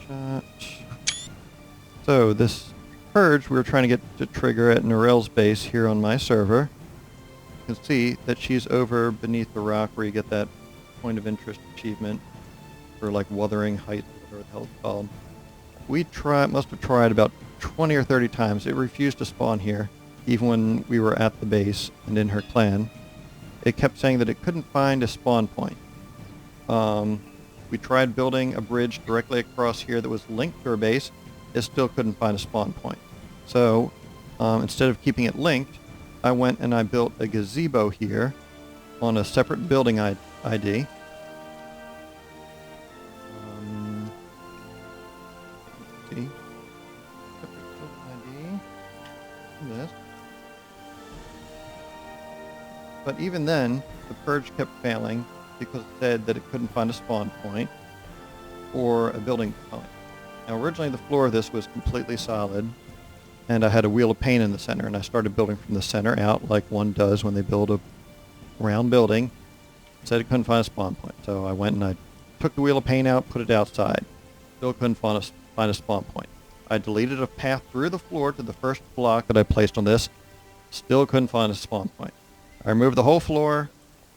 shot. So this purge, we were trying to get to trigger at Norel's base here on my server. You can see that she's over beneath the rock where you get that point of interest achievement for like Wuthering Heights, whatever the hell it's called. We must have tried about 20 or 30 times. It refused to spawn here, even when we were at the base and in her clan. It kept saying that it couldn't find a spawn point. We tried building a bridge directly across here that was linked to her base. It still couldn't find a spawn point. So instead of keeping it linked, I went and I built a gazebo here on a separate building ID. See? Separate building ID. This. But even then, the purge kept failing because it said that it couldn't find a spawn point or a building point. Now originally the floor of this was completely solid, and I had a wheel of paint in the center, and I started building from the center out like one does when they build a round building. It said it couldn't find a spawn point, so I went and I took the wheel of paint out, put it outside. Still couldn't find a spawn point. I deleted a path through the floor to the first block that I placed on this. Still couldn't find a spawn point. I removed the whole floor.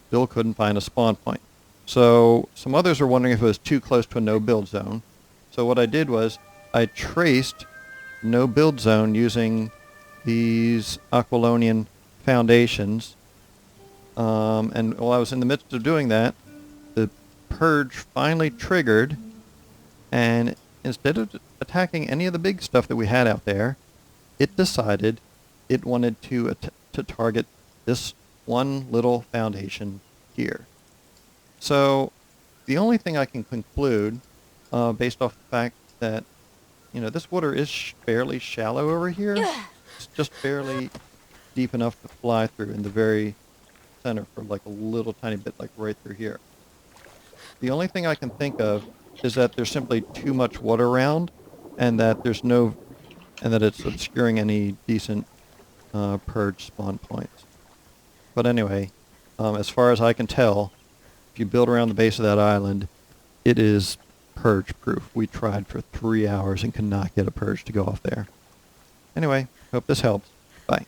Still couldn't find a spawn point. So some others are wondering if it was too close to a no-build zone. So what I did was I traced no-build zone using these Aquilonian foundations. And while I was in the midst of doing that, the purge finally triggered, and instead of attacking any of the big stuff that we had out there, it decided it wanted to target this one little foundation here. So the only thing I can conclude, based off the fact that, this water is fairly shallow over here. It's just barely deep enough to fly through in the very center for like a little tiny bit, like right through here. The only thing I can think of is that there's simply too much water around, and that it's obscuring any decent purge spawn points. But anyway, as far as I can tell, if you build around the base of that island, it is purge proof. We tried for 3 hours and could not get a purge to go off there. Anyway, hope this helps. Bye.